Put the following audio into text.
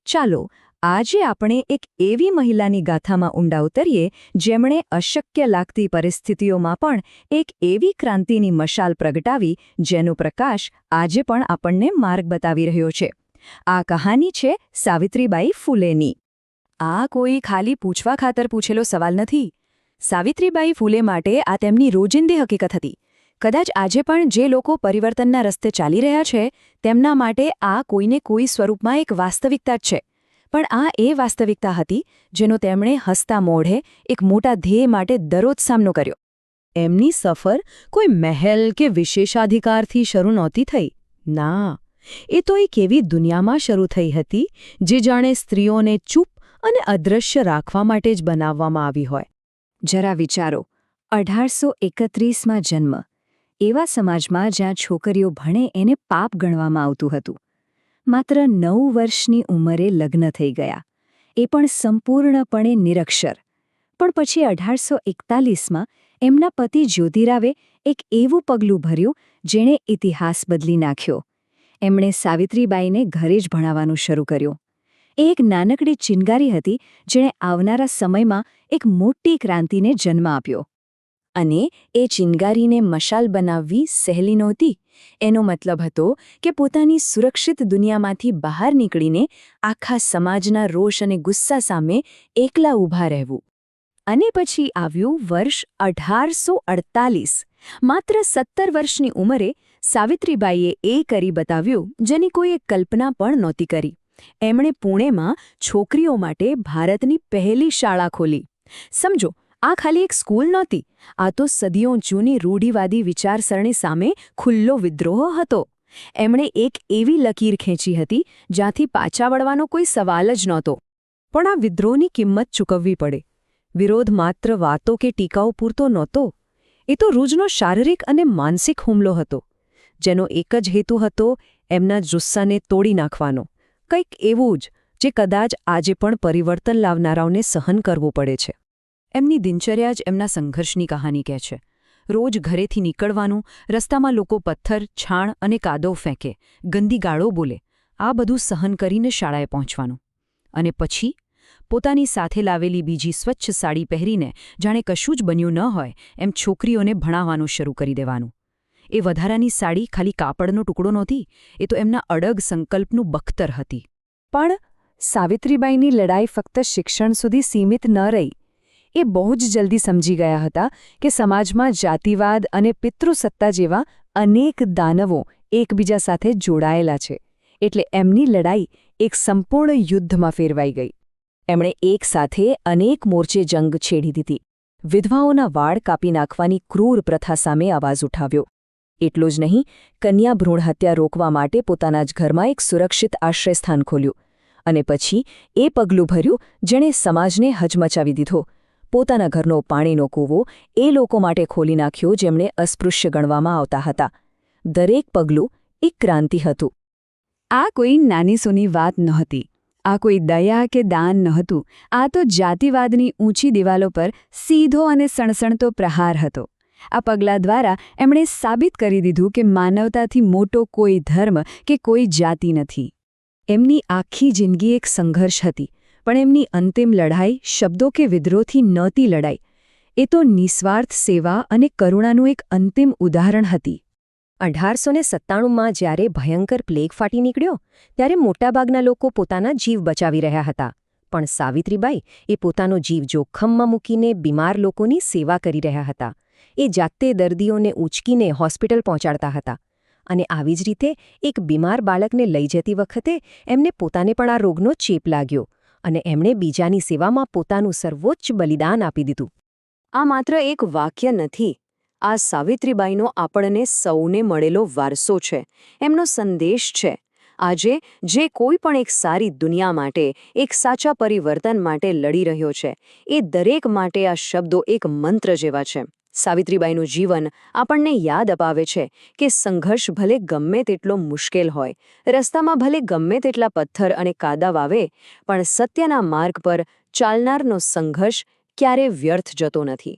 ચાલો આજે આપણે એક એવી મહિલાની ગાથામાં ઊંડા ઉતરીએ જેમણે અશક્ય લાગતી પરિસ્થિતિઓમાં પણ એક એવી ક્રાંતિની મશાલ પ્રગટાવી જેનો પ્રકાશ આજે પણ આપણને માર્ગ બતાવી રહ્યો છે। આ કહાની છે સાવિત્રીબાઈ ફૂલેની। આ કોઈ ખાલી પૂછવા ખાતર પૂછેલો સવાલ નથી। સાવિત્રીબાઈ ફૂલે માટે આ તેમની રોજિંદી હકીકત હતી। કદાચ આજે પણ જે લોકો પરિવર્તનના રસ્તે ચાલી રહ્યા છે તેમના માટે આ કોઈને કોઈ સ્વરૂપમાં એક વાસ્તવિકતા જ છે, પણ આ એ વાસ્તવિકતા હતી જેનો તેમણે હસતા મોઢે એક મોટા ધ્યેય માટે દરરોજ સામનો કર્યો। એમની સફર કોઈ મહેલ કે વિશેષાધિકારથી શરૂ નહોતી થઈ, ના, એ તો એક એવી દુનિયામાં શરૂ થઈ હતી જે જાણે સ્ત્રીઓને ચૂપ અને અદૃશ્ય રાખવા માટે જ બનાવવામાં આવી હોય। જરા વિચારો, 1831માં જન્મ, એવા સમાજમાં જ્યાં છોકરીઓ ભણે એને પાપ ગણવામાં આવતું હતું। માત્ર 9 વર્ષની ઉંમરે લગ્ન થઈ ગયા, એ પણ સંપૂર્ણપણે નિરક્ષર। પણ પછી 1841માં એમના પતિ જ્યોતિરાવે એક એવું પગલું ભર્યું જેણે ઇતિહાસ બદલી નાખ્યો। એમણે સાવિત્રીબાઈને ઘરે જ ભણાવવાનું શરૂ કર્યું। એ એક નાનકડી ચિનગારી હતી જેણે આવનારા સમયમાં એક મોટી ક્રાંતિને જન્મ આપ્યો। અને એ ચિનગારીને મશાલ બનાવવી સહેલી નહોતી। એનો મતલબ હતો કે પોતાની સુરક્ષિત દુનિયામાંથી બહાર નીકળીને આખા સમાજના રોષ અને ગુસ્સા સામે એકલા ઊભા રહેવું। અને પછી આવ્યું વર્ષ 1848। માત્ર 17 વર્ષની ઉંમરે સાવિત્રીબાઈએ એ કરી બતાવ્યું જેની કોઈએ કલ્પના પણ નહોતી કરી। એમણે પુણેમાં છોકરીઓ માટે ભારતની પહેલી શાળા ખોલી। સમજો, આ ખાલી એક સ્કૂલ નહોતી, આ તો સદીઓ જૂની રૂઢિવાદી વિચારસરણી સામે ખુલ્લો વિદ્રોહ હતો। એમણે એક એવી લકીર ખેંચી હતી જ્યાંથી પાછા વળવાનો કોઈ સવાલ જ નહોતો। પણ આ વિદ્રોહની કિંમત ચૂકવવી પડે। વિરોધ માત્ર વાતો કે ટીકાઓ પૂરતો નહોતો, એ તો રોજનો શારીરિક અને માનસિક હુમલો હતો, જેનો એક જ હેતુ હતો એમના જુસ્સાને તોડી નાખવાનો, કંઈક એવું જ જે કદાચ આજે પણ પરિવર્તન લાવનારાઓને સહન કરવું પડે છે। એમની દિનચર્યા જ એમના સંઘર્ષની કહાની કહે છે। રોજ ઘરેથી નીકળવાનું, રસ્તામાં લોકો પથ્થર, છાણ અને કાદવ ફેંકે, ગંદી ગાળો બોલે, આ બધું સહન કરીને શાળાએ પહોંચવાનું। અને પછી પોતાની સાથે લાવેલી બીજી સ્વચ્છ સાડી પહેરીને જાણે કશું જ બન્યું ન હોય એમ છોકરીઓને ભણાવવાનું શરૂ કરી દેવાનું। એ વધારાની સાડી ખાલી કાપડનો ટુકડો નહોતી, એ તો એમના અડગ સંકલ્પનું બખ્તર હતી। પણ સાવિત્રીબાઈની લડાઈ ફક્ત શિક્ષણ સુધી સીમિત ન રહી। એ બહુ જ જલ્દી સમજી ગયા હતા કે સમાજમાં જાતિવાદ અને પિતૃસત્તા જેવા અનેક દાનવો એકબીજા સાથે જોડાયેલા છે, એટલે એમની લડાઈ એક સંપૂર્ણ યુદ્ધમાં ફેરવાઈ ગઈ। એમણે એક સાથે અનેક મોરચે જંગ છેડી દીધી। વિધવાઓના વાળ કાપી નાખવાની ક્રૂર પ્રથા સામે અવાજ ઉઠાવ્યો। એટલું જ નહીં, કન્યા ભ્રૂણ હત્યા રોકવા માટે પોતાના જ ઘરમાં એક સુરક્ષિત આશ્રયસ્થાન ખોલ્યું। અને પછી એ પગલું ભર્યું જેણે સમાજને હચમચાવી દીધો। પોતાના ઘરનો પાણીનો કૂવો એ લોકો માટે ખોલી નાખ્યો જેમણે અસ્પૃશ્ય ગણવામાં આવતા હતા। દરેક પગલું એક ક્રાંતિ હતું। આ કોઈ નાની સૂની વાત નહોતી, આ કોઈ દયા કે દાન નહોતું, આ તો જાતિવાદની ઊંચી દિવાલો પર સીધો અને સણસણતો પ્રહાર હતો। આ પગલાં દ્વારા એમણે સાબિત કરી દીધું કે માનવતાથી મોટો કોઈ ધર્મ કે કોઈ જાતિ નથી। એમની આખી જિંદગી એક સંઘર્ષ હતી, પણ એમની અંતિમ લડાઈ શબ્દો કે વિદ્રોહથી નહોતી લડાઈ, એ તો નિસ્વાર્થ સેવા અને કરુણાનું એક અંતિમ ઉદાહરણ હતી। 1897માં જ્યારે ભયંકર પ્લેગ ફાટી નીકળ્યો ત્યારે મોટાભાગના લોકો પોતાના જીવ બચાવી રહ્યા હતા, પણ સાવિત્રીબાઈ એ પોતાનો જીવ જોખમમાં મૂકીને બીમાર લોકોની સેવા કરી રહ્યા હતા। એ જાતે દર્દીઓને ઉંચકીને હોસ્પિટલ પહોંચાડતા હતા। અને આવી જ રીતે એક બીમાર બાળકને લઈ જતી વખતે એમને પોતાને પણ આ રોગનો ચેપ લાગ્યો અને એમણે બીજાની સેવામાં પોતાનું સર્વોચ્ચ બલિદાન આપી દીધું। આ માત્ર એક વાક્ય નથી, આ સાવિત્રીબાઈનો આપણને સૌને મળેલો વારસો છે, એમનો સંદેશ છે। આજે જે કોઈ પણ એક સારી દુનિયા માટે, એક સાચા પરિવર્તન માટે લડી રહ્યો છે, એ દરેક માટે આ શબ્દો એક મંત્ર જેવા છે। સાવિત્રીબાઈનું જીવન આપણને યાદ અપાવે છે કે સંઘર્ષ ભલે ગમે તેટલો મુશ્કેલ હોય, રસ્તામાં ભલે ગમે તેટલા પથ્થર અને કાદવ આવે, પણ સત્યના માર્ગ પર ચાલનારનો સંઘર્ષ ક્યારે વ્યર્થ જતો નથી।